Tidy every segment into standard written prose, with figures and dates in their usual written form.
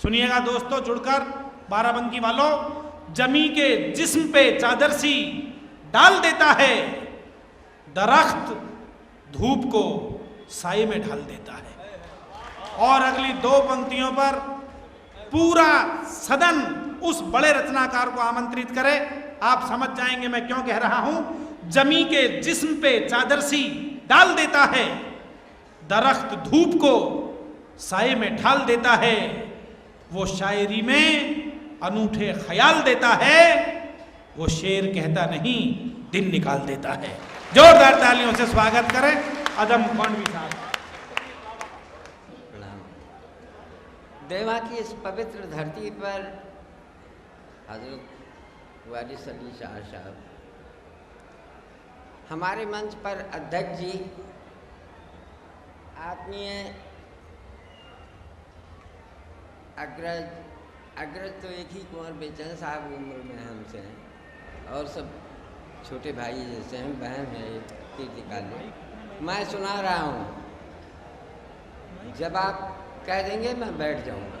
सुनिएगा दोस्तों जुड़कर, बाराबंकी वालों। जमी के जिस्म पे चादर सी डाल देता है, दरख्त धूप को साए में ढाल देता है। और अगली दो पंक्तियों पर पूरा सदन उस बड़े रचनाकार को आमंत्रित करे, आप समझ जाएंगे मैं क्यों कह रहा हूं। जमी के जिस्म पे चादर सी डाल देता है, दरख्त धूप को साए में ढाल देता है। वो शायरी में अनूठे ख्याल देता है, वो शेर कहता नहीं दिन निकाल देता है। जोरदार तालियों से स्वागत करें अदम कौंडवी साहब। देवा की इस पवित्र धरती पर हजरत वारिस अली शाह साहब, हमारे मंच पर अध्यक्ष जी, आत्मीय अग्रज तो एक ही कुंवर बेचैन साहब उम्र में हमसे हैं, और सब छोटे भाई जैसे हैं, बहन है कीर्तिकाली। मैं सुना रहा हूँ, जब आप कह देंगे मैं बैठ जाऊँगा।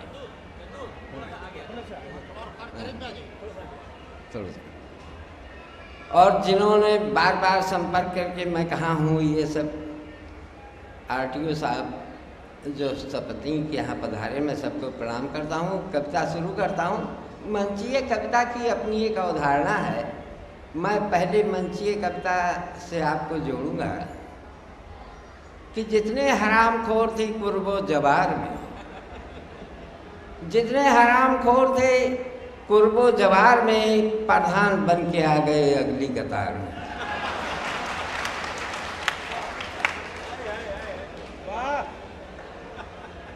और जिन्होंने बार बार संपर्क करके मैं कहाँ हूँ, ये सब आरटीओ साहब जो सपत्नी के यहाँ पधारे, मैं सबको प्रणाम करता हूँ। कविता शुरू करता हूँ। मंचीय कविता की अपनी एक अवधारणा है। मैं पहले मंचीय कविता से आपको जोड़ूंगा कि जितने हरामखोर थे कुर्बो जवार में, जितने हरामखोर थे कुर्बो जवार में, प्रधान बन के आ गए अगली कतार में।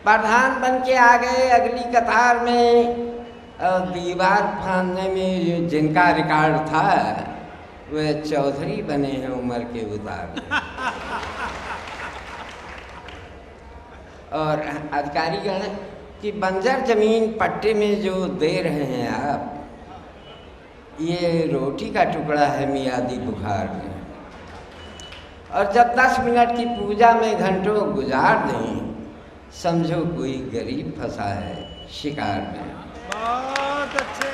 प्रधान बन के आ गए अगली कतार में। और दीवार फांदने में जिनका रिकॉर्ड था, वे चौधरी बने हैं उम्र के उतार में। और अधिकारीगण कि बंजर जमीन पट्टे में जो दे रहे हैं आप, ये रोटी का टुकड़ा है मियादी बुखार में। और जब 10 मिनट की पूजा में घंटों गुजार दें, समझो कोई गरीब फंसा है शिकार में। बहुत अच्छे।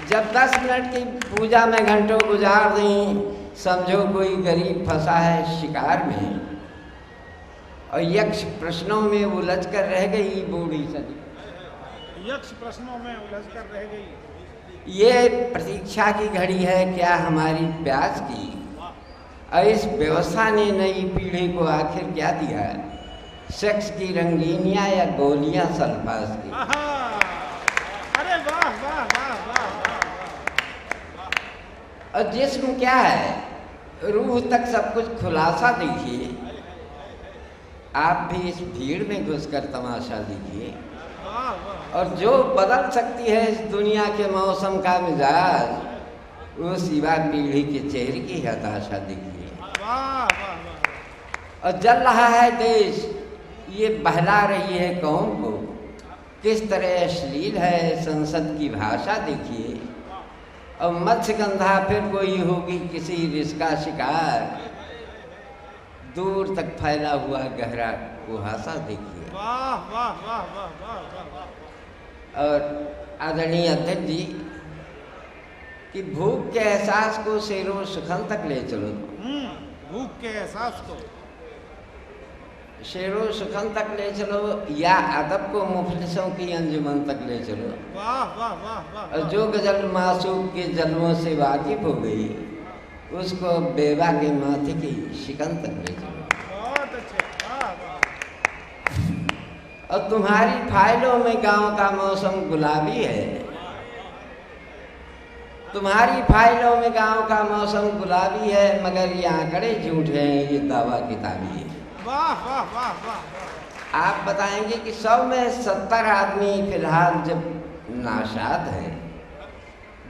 जब 10 मिनट की पूजा में घंटों गुजार दें, समझो कोई गरीब फंसा है शिकार में। और यक्ष प्रश्नों में उलझ कर रह गई बूढ़ी सदी। यक्ष प्रश्नों में उलझ कर रह गई। ये प्रतीक्षा की घड़ी है क्या हमारी प्यास की, और इस व्यवस्था ने नई पीढ़ी को आखिर क्या दिया, सेक्स की रंगीनियां या गोलियां सल्फास की। अरे वाह वाह वाह वाह। और जिस्म क्या है, रूह तक सब कुछ खुलासा दीजिए। आप भी इस भीड़ में घुसकर तमाशा दीजिए। और जो बदल सकती है इस दुनिया के मौसम का मिजाज, वो सिवा पीढ़ी के चेहरे की हताशा दीजिए। और जल रहा है देश, ये बहला रही है कौम को, किस तरह अश्लील है संसद की भाषा देखिए। और मत्स्यगंधा फिर कोई होगी किसी रिस्क का शिकार, दूर तक फैला हुआ गहरा कुहासा देखिए। वाह वाह वाह वाह वाह वाह। और आदरणीय अध्यक्ष जी कि भूख के एहसास को शेरों सुखन तक ले चलो। भूख के एहसास को शेरों सुखन तक ले चलो, या अदब को मुफलिसों की अंजुमन तक ले चलो। वाह वाह वाह वाह। और जो गजल मासूम के जलवों से वाकिफ हो गई, उसको बेवा के माथे की शिकन तक ले चलो। बहुत अच्छे। वाह वाह। और तुम्हारी फाइलों में गांव का मौसम गुलाबी है, तुम्हारी फाइलों में गांव का मौसम गुलाबी है, मगर ये आंकड़े झूठ हैं, ये दावा किताबी है। वाह वाह वाह वाह। आप बताएंगे कि 100 में 70 आदमी फिलहाल जब नाशाद है,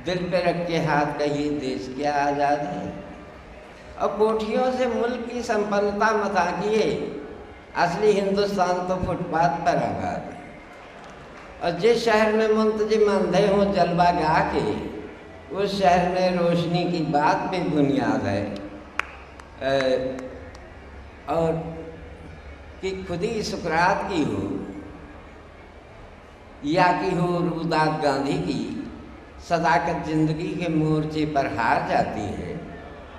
दिल पे रख के हाथ कहिए देश क्या आज़ाद है। और कोठियों से मुल्क की संपन्नता मत आंकिए, असली हिंदुस्तान तो फुटपाथ पर आबाद है। और जिस शहर में मुंतजिम अंधे हों जलवा गा के, उस शहर में रोशनी की बात भी बुनियाद है। और कि खुदी सुकरात की हो, या कि हो रूदात गांधी की सदाकत जिंदगी के मोर्चे पर हार जाती है।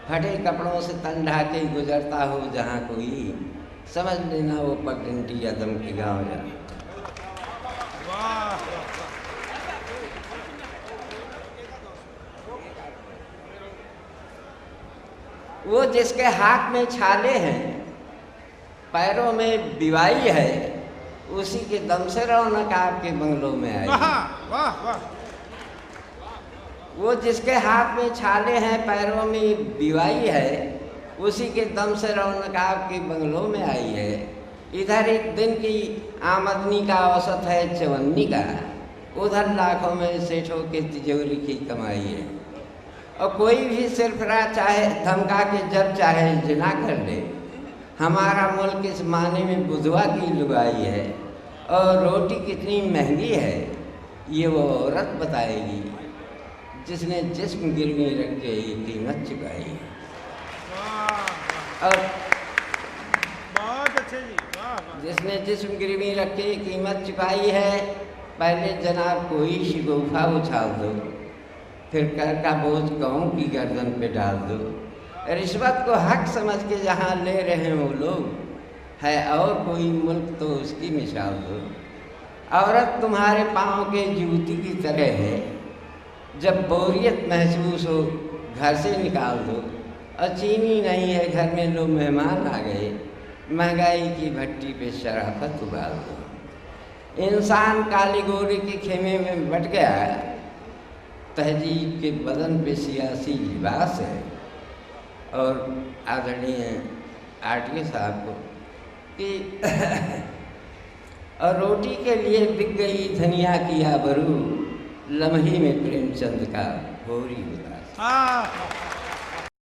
फटे कपड़ों से तन ढाके गुजरता हो जहाँ कोई, समझ लेना वो पगडंडी अदम के गाँव जा। वो जिसके हाथ में छाले हैं, पैरों में बिवाई है, उसी के दम से रौनक आपके बंगलों में आई। वाह वाह वाह। वो जिसके हाथ में छाले हैं, पैरों में बिवाई है, उसी के दम से रौनक आपके बंगलों में आई है। इधर एक दिन की आमदनी का औसत है 54 का, उधर लाखों में सेठों के तिजोरी की कमाई है। और कोई भी सिरफरा चाहे धमका के जब चाहे जिना कर ले, हमारा मुल्क इस माने में बुधवा की लुगाई है। और रोटी कितनी महंगी है ये वो औरत बताएगी, जिसने जिस्म गिरवी रख के कीमत चुकाई है। और बहुत अच्छे जी, वाह। जिसने जिस्म गिरवी रख के कीमत चुकाई है, पहले जनाब कोई शिगुफा उछाल दो, फिर कर का बोझ गाँव की गर्दन पे डाल दो। रिश्वत को हक समझ के जहाँ ले रहे हैं वो लोग, है और कोई मुल्क तो उसकी मिसाल दो। औरत तुम्हारे पाँव के जूती की तरह है, जब बोरियत महसूस हो घर से निकाल दो। और चीनी नहीं है घर में, लोग मेहमान आ गए, महंगाई की भट्टी पे शराफत उबाल दो। इंसान काली गोरी के खेमे में बट गया, तहजीब के बदन पे सियासी लिबास है। और आदरणीय आरटीए साहब को कि और रोटी के लिए बिक गई धनिया की आबरू, लम्हे में प्रेमचंद का भोरी उदास।